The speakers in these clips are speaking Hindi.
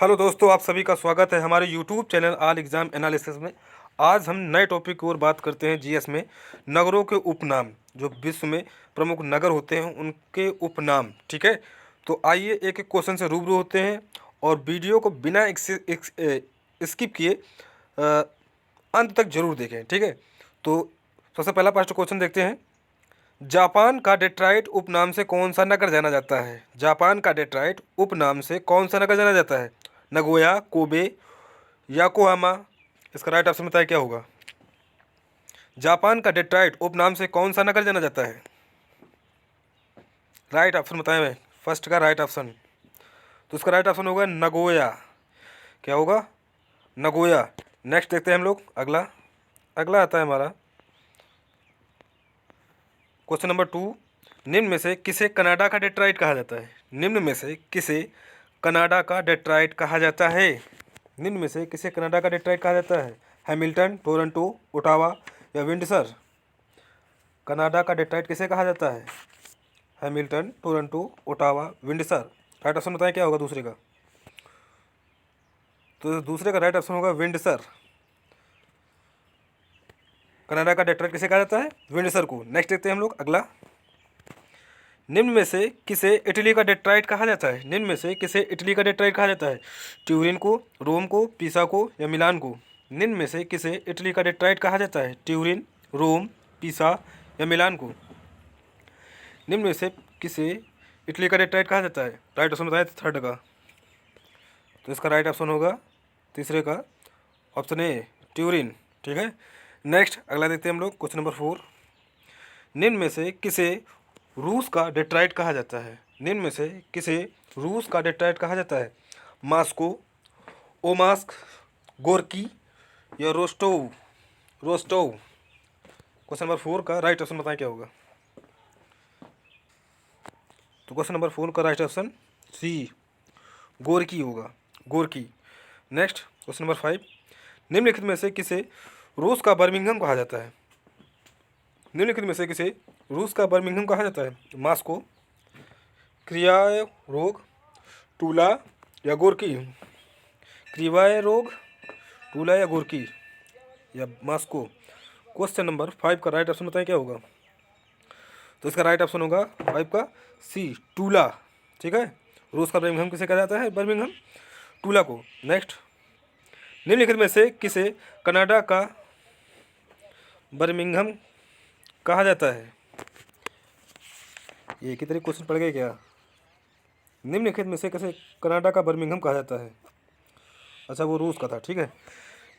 हेलो दोस्तों, आप सभी का स्वागत है हमारे YouTube channel all exam analysis में। आज हम नए टॉपिक की ओर बात करते हैं जीएस में नगरों के उपनाम। जो विश्व में प्रमुख नगर होते हैं उनके उपनाम। ठीक है, तो आइए एक एक क्वेश्चन से रूबरू होते हैं और वीडियो को बिना स्किप किए अंत तक जरूर देखें। ठीक है, तो सबसे पहला फर्स्ट क्वेश्चन देखते हैं। जापान का डेट्राइट उपनाम से कौन सा नगर जाना जाता है? जापान का डेट्राइट उपनाम से कौन सा नगर जाना जाता है? Nagoya, Kobe, Yokohama? इसका राइट ऑप्शन बताया क्या होगा? जापान का डेट्राइट उपनाम से कौन सा नगर जाना जाता है? राइट ऑप्शन बताएं भाई, फर्स्ट का राइट ऑप्शन। तो इसका राइट ऑप्शन होगा नगोया। क्या होगा? नगोया। नेक्स्ट देखते हैं हम लोग अगला। अगला आता है हमारा क्वेश्चन नंबर 2। निम्न में से किसे कनाडा का डेट्राइट कहा जाता है? निम्न में से किसे कनाडा का डेट्राइट कहा जाता है? निम्न में से किसे कनाडा का डेट्राइट कहा जाता है? हैमिल्टन, टोरंटो, ओटावा या विंडसर? कनाडा का डेट्राइट किसे कहा जाता है? Hamilton, Toronto, Ottawa, Windsor? Right option बताएं क्या होगा दूसरे का? तो दूसरे का राइट ऑप्शन होगा विंडसर। कनाडा का डेट्राइट किसे कहा जाता है? विंडसर को। नेक्स्ट देखते हैं हम लोग अगला। निम्न में से किसे इटली का डेट्राइट कहा जाता है? निम्न में से किसे इटली का डेट्राइट कहा जाता है? ट्यूरिन को, रोम को, पीसा को या मिलान को? निम्न में से किसे इटली का डेट्राइट कहा जाता है? ट्यूरिन, रोम, पीसा या मिलान को? निम्न में से किसे इटली का डेट्राइट कहा जाता है? राइट ऑप्शन बताया थर्ड का। तो इसका राइट ऑप्शन होगा तीसरे का ऑप्शन ए, ट्यूरिन। ठीक है, नेक्स्ट अगला देखते हैं हम लोग क्वेश्चन नंबर 4। निम्न में से किसे रूस का डेट्राइट कहा जाता है? निम्न में से किसे रूस का डेट्राइट कहा जाता है? मास्को, ओमास्क, गोरकी या रोस्टोव? रोस्टोव। क्वेश्चन नंबर 4 का राइट ऑप्शन बताएं क्या होगा? तो क्वेश्चन नंबर 4 का राइट ऑप्शन सी, गोरकी होगा, गोरकी। Next question number 5। निम्नलिखित में से किसे रूस का बर्मिंघम कहा जाता है? निम्नलिखित में से किसे रूस का बर्मिंघम कहा जाता है? मास्को, क्रियाय रोग, टूला या गोरकी? क्रियाय रोग, टूला या गोरकी या मास्को? क्वेश्चन नंबर 5 का राइट ऑप्शन बताएं क्या होगा? तो इसका राइट ऑप्शन होगा 5 का सी, टूला। ठीक है, रूस का बर्मिंघम किसे कहा जाता है? बर्मिंघम, टूला को। नेक्स्ट, निम्नलिखित में से किसे कनाडा का बर्मिंघम कहा जाता है? ये कितने क्वेश्चन पड़ गए क्या? निम्नलिखित में से किसे कनाडा का बर्मिंघम कहा जाता है? अच्छा, वो रूस का था। ठीक है,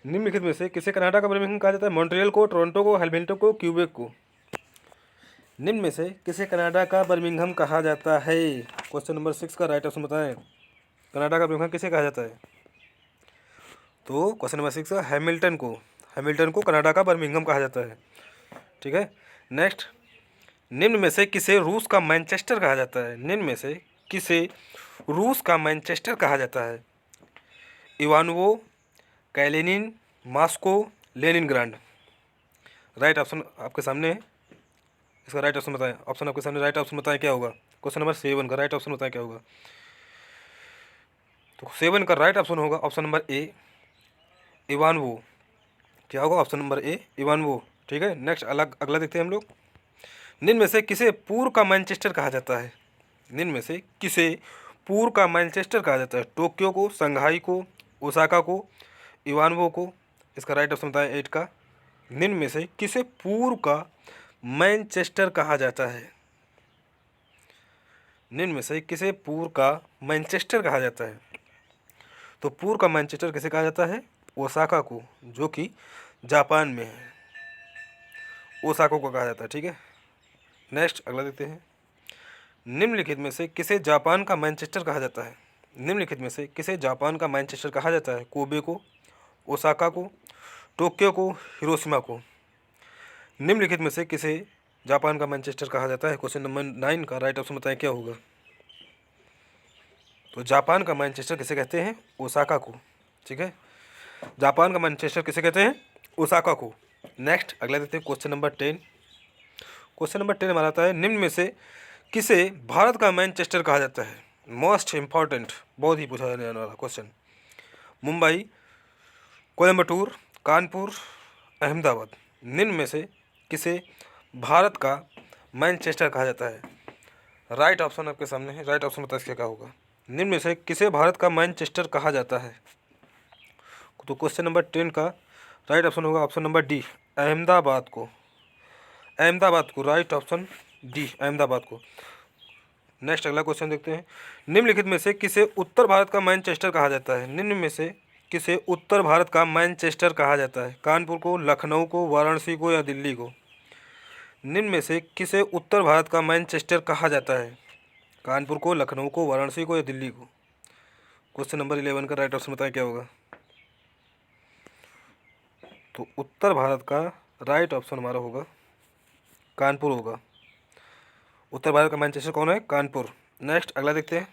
निम्नलिखित में से किसे कनाडा का बर्मिंघम कहा जाता है? मॉन्ट्रियल को, टोरंटो को, हैमिल्टन को, क्यूबेक को? निम्न में से किसे कनाडा का बर्मिंघम कहा जाता है? क्वेश्चन नंबर 6 का राइट ऑप्शन बताएं। कनाडा का बर्मिंघम किसे कहा जाता है? तो क्वेश्चन नंबर 6 हैमिल्टन को। हैमिल्टन को कनाडा का बर्मिंघम कहा जाता है। ठीक है, नेक्स्ट, निम्न में से किसे रूस का मैनचेस्टर कहा जाता है? निम्न में से किसे रूस का मैनचेस्टर कहा जाता है? इवानवो, कैलेनिन, मॉस्को, लेनिनग्राड? राइट ऑप्शन आपके सामने है, इसका राइट ऑप्शन बताएं। ऑप्शन आपके सामने, राइट ऑप्शन बताएं क्या होगा? क्वेश्चन नंबर 7 का राइट ऑप्शन बताएं क्या होगा? तो 7 का राइट ऑप्शन होगा ऑप्शन नंबर ए, इवानवो। क्या होगा? Option number A, Ivanovo. ठीक है, नेक्स्ट अगला देखते हैं हम लोग। निम्न में से किसे पूर्व का मैनचेस्टर कहा जाता है? निम्न में से किसे पूर्व का मैनचेस्टर कहा जाता है? टोक्यो को, संघाई को, ओसाका को, इवानवो को? इसका राइट ऑप्शन बताएं 8 का। निम्न में से किसे पूर्व का मैनचेस्टर कहा जाता है? निम्न में से किसे पूर्व का मैनचेस्टर कहा जाता है? तो पूर्व का मैनचेस्टर किसे कहा जाता है? ओसाका को, जो कि जापान में है। ओसाका को कहा जाता है। ठीक है, नेक्स्ट अगला देखते हैं। निम्नलिखित में से किसे जापान का मैनचेस्टर कहा जाता है? निम्नलिखित में से किसे जापान का मैनचेस्टर कहा जाता है? कोबे को, ओसाका को, टोक्यो को, हिरोशिमा को? निम्नलिखित में से किसे जापान का मैनचेस्टर कहा जाता है? क्वेश्चन नंबर 9 का राइट ऑप्शन बताएं क्या होगा? तो जापान का मैनचेस्टर किसे कहते हैं? ओसाका को। ठीक है, जापान का मैनचेस्टर किसे कहते हैं? ओसाका को। नेक्स्ट अगला देखते हैं क्वेश्चन नंबर 10। क्वेश्चन नंबर 10 हमारा आता है, निम्न में से किसे भारत का मैनचेस्टर कहा जाता है? मोस्ट इंपॉर्टेंट, बहुत ही पूछा जाने वाला क्वेश्चन। मुंबई, कोयम्बटूर, कानपुर, अहमदाबाद। निम्न में से किसे भारत का मैनचेस्टर कहा जाता है? राइट ऑप्शन आपके सामने है, राइट ऑप्शन बताइए क्या होगा। निम्न में से किसे भारत का मैनचेस्टर कहा जाता है? तो क्वेश्चन नंबर 10 का राइट ऑप्शन होगा ऑप्शन नंबर डी, अहमदाबाद को। अहमदाबाद को, राइट ऑप्शन डी, अहमदाबाद को। नेक्स्ट अगला क्वेश्चन देखते हैं। निम्नलिखित में से किसे उत्तर भारत का मैनचेस्टर कहा जाता है? निम्न में से किसे उत्तर भारत का मैनचेस्टर कहा जाता है? कानपुर को, लखनऊ को, वाराणसी को या दिल्ली को? निम्न में से किसे उत्तर भारत का मैनचेस्टर कहा जाता है? कानपुर को, लखनऊ को, वाराणसी को या दिल्ली को? क्वेश्चन नंबर 11 का राइट ऑप्शन बताएं क्या होगा। तो उत्तर भारत का राइट ऑप्शन हमारा होगा कानपुर होगा। उत्तर भारत का मैनचेस्टर कौन है? कानपुर। नेक्स्ट अगला देखते हैं।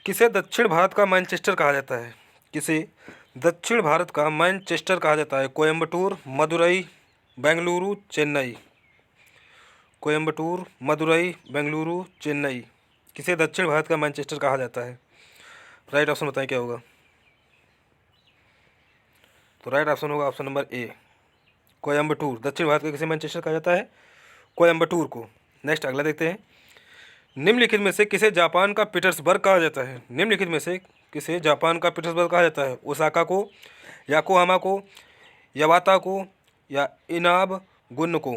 किसे दक्षिण भारत का मैनचेस्टर कहा जाता है? किसे दक्षिण भारत का मैनचेस्टर कहा जाता है? कोयम्बटूर, मदुरई, बेंगलुरु, चेन्नई। कोयम्बटूर, मदुरई, बेंगलुरु, चेन्नई। किसे दक्षिण भारत का मैनचेस्टर कहा जाता है? राइट ऑप्शन बताएं क्या होगा। तो राइट ऑप्शन होगा ऑप्शन नंबर ए, कोयम्बटूर। दक्षिण भारत का किसे मैनचेस्टर कहा जाता है? कोयम्बटूर को। नेक्स्ट अगला देखते हैं। निम्नलिखित में से किसे जापान का पीटर्सबर्ग कहा जाता है? निम्नलिखित में से किसे जापान का पीटर्सबर्ग कहा जाता है? ओसाका को, याकोहामा को, यवाता को या इनाब गुन को?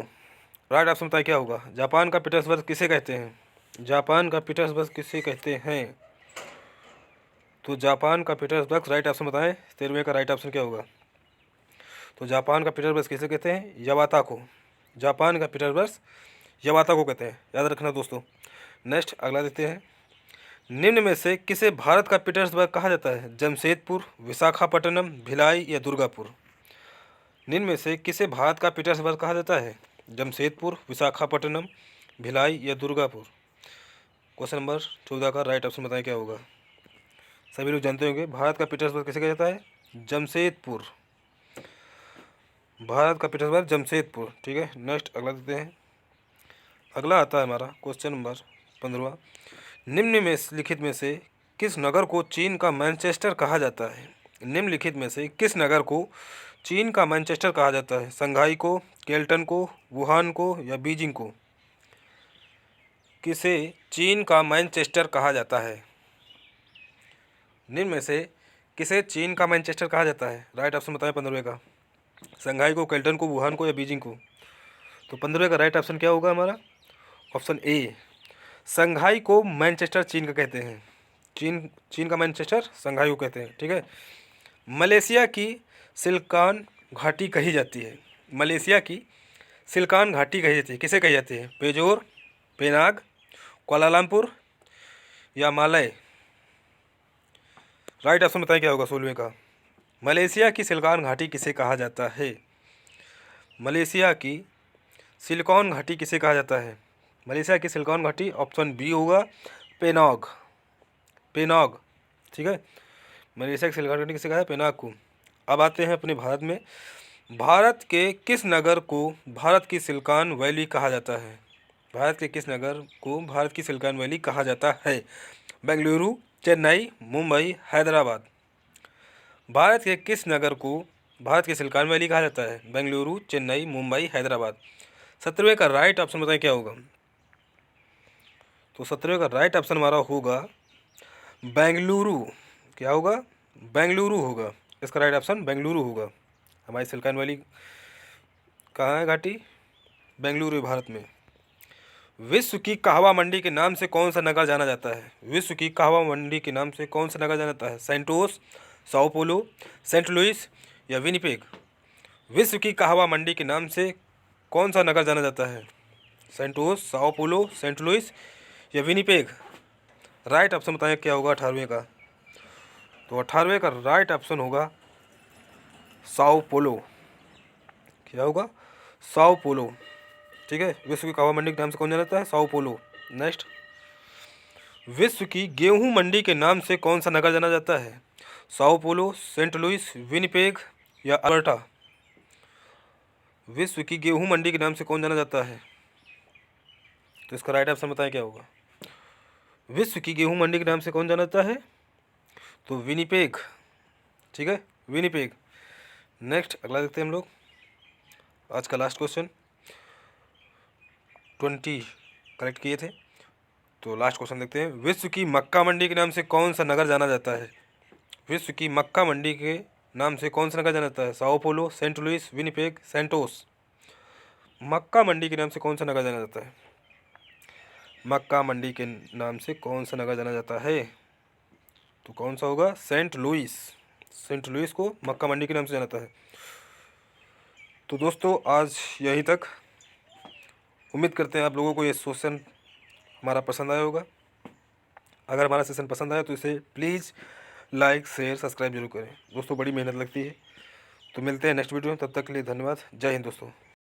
राइट ऑप्शन बताइए क्या होगा। जापान का पीटर्सबर्ग किसे कहते हैं? जापान का पीटर्सबर्ग किसे कहते हैं? तो जापान का पीटर्सबर्ग राइट ऑप्शन बताएं। 13वें का राइट ऑप्शन क्या होगा। तो जापान का पीटर्सबर्ग किसे कहते हैं? यवाता को। जापान का पीटर्सबर्ग यवाता को कहते हैं, याद रखना दोस्तों। नेक्स्ट अगला देखते हैं। निम्न में से किसे भारत का पीटर्सबर्ग कहा जाता है? जमशेदपुर, विशाखापट्टनम, भिलाई या दुर्गापुर? निम्न में से किसे भारत का पीटर्सबर्ग कहा जाता है? जमशेदपुर, विशाखापट्टनम, भिलाई या दुर्गापुर? क्वेश्चन नंबर 14 का राइट ऑप्शन बताएं क्या होगा। सभी लोग जानते होंगे भारत का पीटर्सबर्ग किसे कहा जाता है? जमशेदपुर। भारत का पीटर्सबर्ग जमशेदपुर, ठीक है। नेक्स्ट अगला देखते हैं। अगला आता है हमारा क्वेश्चन नंबर 15। निम्न में लिखित में से किस नगर को चीन का मैनचेस्टर कहा जाता है? निम्नलिखित में से किस नगर को चीन का मैनचेस्टर कहा जाता है? संघाई को, केल्टन को, वुहान को या बीजिंग को? किसे चीन का मैनचेस्टर कहा जाता है? निम्न में से किसे चीन का मैनचेस्टर कहा जाता है? राइट ऑप्शन बताएं 15वें का। संघाई को, केल्टन को, वुहान को या बीजिंग को? तो 15वें का राइट ऑप्शन क्या होगा हमारा? ऑप्शन ए, संघाई को मैनचेस्टर चीन का कहते हैं। चीन का मैनचेस्टर संघाई को कहते हैं, ठीक है। मलेशिया की सिलिकॉन घाटी कही जाती है। मलेशिया की सिलिकॉन घाटी कही जाती है, किसे कही जाती है? पेजोर, पेनाग, कुआलालंपुर या मालय? राइट ऑप्शन बताएं क्या होगा 16वें का। मलेशिया की सिलिकॉन घाटी किसे कहा जाता है? मलेशिया की सिलिकॉन घाटी किसे कहा जाता है? मलेशिया की सिलिकॉन घाटी ऑप्शन बी होगा, पेनाग। पेनाग, ठीक है। मलेशिया की सिलिकॉन घाटी किसे कहा है? पेनाग को। अब आते हैं अपने भारत में। भारत के किस नगर को भारत की सिलिकॉन वैली कहा जाता है? भारत के किस नगर को भारत की सिलिकॉन वैली कहा जाता है? बेंगलुरु, चेन्नई, मुंबई, हैदराबाद। भारत के किस नगर को भारत की सिलिकॉन वैली कहा जाता है? बेंगलुरु, चेन्नई, मुंबई, हैदराबाद। 17वें का राइट ऑप्शन बताएं क्या होगा। तो 17वें का राइट ऑप्शन हमारा होगा बेंगलुरु। क्या होगा? बेंगलुरु होगा। इसका राइट ऑप्शन बेंगलुरु होगा। हमारी सिलिकॉन वैली कहाँ है घाटी? बेंगलुरु, भारत में। विश्व की कहवा मंडी के नाम से कौन सा नगर जाना जाता है? विश्व की कहवा मंडी के नाम से कौन सा नगर जाना जाता है? Santos, Sao Paulo, Saint Louis या विनिपेग? विश्व की कहवा मंडी के नाम से कौन सा नगर जाना जाता है? Santos, Sao Paulo, Saint Louis या विनिपेग? राइट ऑप्शन बताएं क्या होगा 18वें का। तो 18वें का राइट ऑप्शन होगा साओ पोलो। क्या होगा? साओ पोलो, ठीक है। विश्व की कहवा मंडी के नाम से कौन जाना जाता है? साओ पोलो। नेक्स्ट, विश्व की गेहूं मंडी के नाम से कौन सा नगर जाना जाता है? Sao Paulo, Saint Louis, Winnipeg या अल्बर्टा? विश्व की गेहूं मंडी के नाम से कौन जाना जाता है? तो इसका राइट ऑप्शन बताएं क्या होगा। विश्व की गेहूं मंडी के नाम से कौन जाना जाता है? तो विनीपेग, ठीक है, विनीपेग। नेक्स्ट अगला देखते हैं हम लोग, आज का लास्ट क्वेश्चन। 20 करेक्ट किए थे, तो लास्ट क्वेश्चन देखते हैं। विश्व की मक्का मंडी के नाम से कौन सा नगर जाना जाता है? विश्व की मक्का मंडी के नाम से कौन सा नगर जाना जाता है? Sao Paulo, Saint Louis, Winnipeg, Santos. मक्का मंडी के नाम से कौन सा नगर जाना जाता है? मक्का मंडी के नाम से कौन सा नगर जाना जाता है? तो कौन सा होगा? Saint Louis. सेंट लुइस को मक्का मंडी के नाम से जाना जाता है। तो दोस्तों आज यहीं तक। उम्मीद करते हैं आप लोगों को ये सेशन हमारा पसंद आया होगा। अगर हमारा सेशन पसंद आया तो इसे प्लीज़ लाइक शेयर सब्सक्राइब जरूर करें दोस्तों, बड़ी मेहनत लगती है। तो मिलते हैं नेक्स्ट वीडियो में, तब तक के लिए धन्यवाद। जय हिंद दोस्तों।